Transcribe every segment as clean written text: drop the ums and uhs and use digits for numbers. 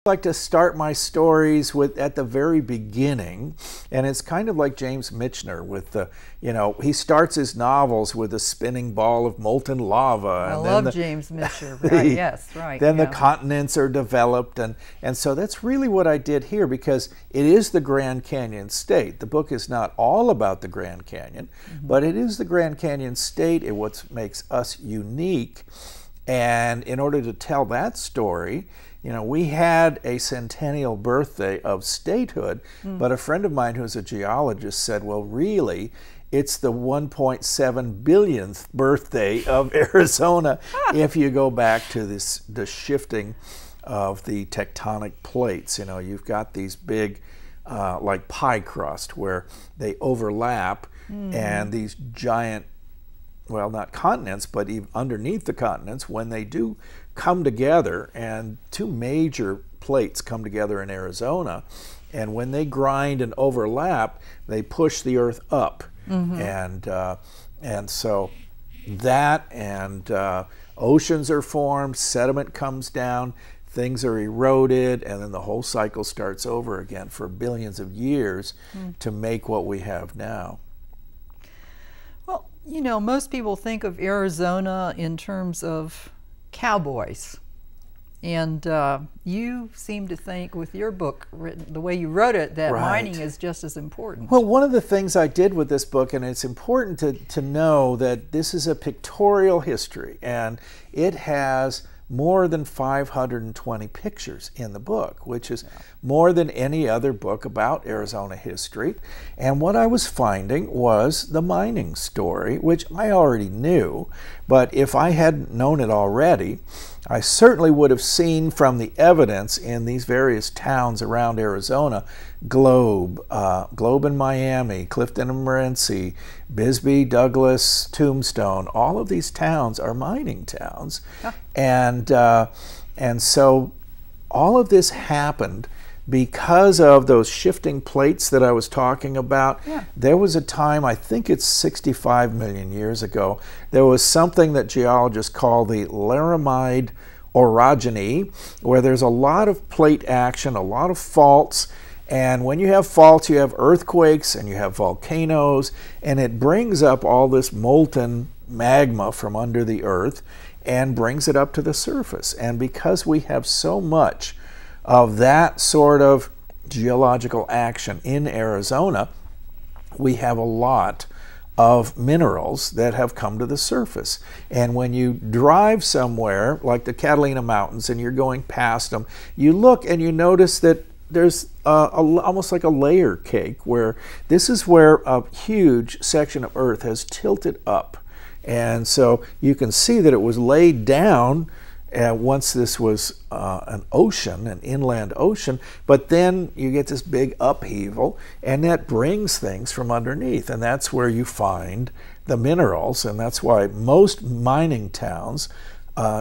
like to start my stories with at the very beginning, and it's kind of like James Michener with the, he starts his novels with a spinning ball of molten lava. I love James Michener, right? Yes, right. Then the continents are developed, and so that's really what I did here, because it is the Grand Canyon State. The book is not all about the Grand Canyon, but it is the Grand Canyon State. It's what makes us unique, and in order to tell that story, we had a centennial birthday of statehood, but a friend of mine who's a geologist said, well, really, it's the 1.7 billionth birthday of Arizona if you go back to the shifting of the tectonic plates. You've got these big, like pie crust, where they overlap, and these giant, well, not continents, but even underneath the continents, when they do come together, and two major plates come together in Arizona, and when they grind and overlap, they push the earth up, and so that, and oceans are formed, sediment comes down, things are eroded, and then the whole cycle starts over again for billions of years to make what we have now. Well, most people think of Arizona in terms of cowboys, and you seem to think, with your book written the way you wrote it, that mining is just as important. Well, one of the things I did with this book, and it's important to know that this is a pictorial history, and it has more than 520 pictures in the book, which is more than any other book about Arizona history. And what I was finding was the mining story, which I already knew, but if I hadn't known it already, I certainly would have seen from the evidence in these various towns around Arizona, Globe in Miami, Clifton and Morenci, Bisbee, Douglas, Tombstone, all of these towns are mining towns. And so all of this happened because of those shifting plates that I was talking about. There was a time, I think it's 65 million years ago, there was something that geologists call the Laramide orogeny, where there's a lot of plate action, a lot of faults, and when you have faults, you have earthquakes and you have volcanoes, and it brings up all this molten magma from under the earth and brings it up to the surface. And because we have so much of that sort of geological action in Arizona, we have a lot of minerals that have come to the surface. And when you drive somewhere like the Catalina Mountains and you're going past them, you look and you notice that there's almost like a layer cake, where this is where a huge section of earth has tilted up. And so you can see that it was laid down once this was an ocean, an inland ocean, but then you get this big upheaval, and that brings things from underneath, and that's where you find the minerals, and that's why most mining towns,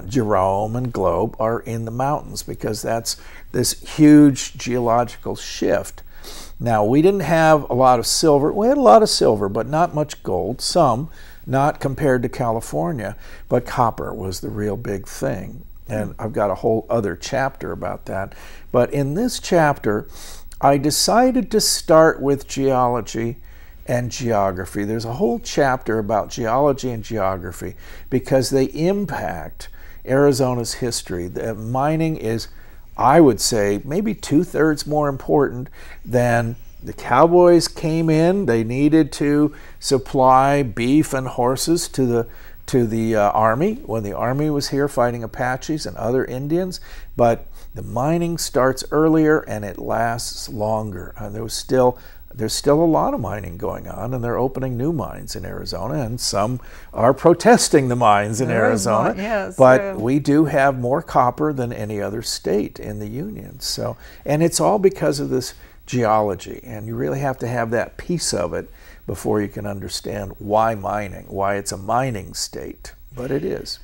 Jerome and Globe, are in the mountains, because that's this huge geological shift. Now, we didn't have a lot of silver. We had a lot of silver, but not much gold, some, not compared to California, but copper was the real big thing. And I've got a whole other chapter about that. But in this chapter, I decided to start with geology and geography. There's a whole chapter about geology and geography because they impact Arizona's history. The mining is, I would say, maybe 2/3 more important than the cowboys came in. They needed to supply beef and horses to the army when the army was here fighting Apaches and other Indians. But the mining starts earlier and it lasts longer. There's still a lot of mining going on, and they're opening new mines in Arizona, and some are protesting the mines in Arizona. But we do have more copper than any other state in the Union. So, and it's all because of this geology, and you really have to have that piece of it before you can understand why mining, why it's a mining state. But it is.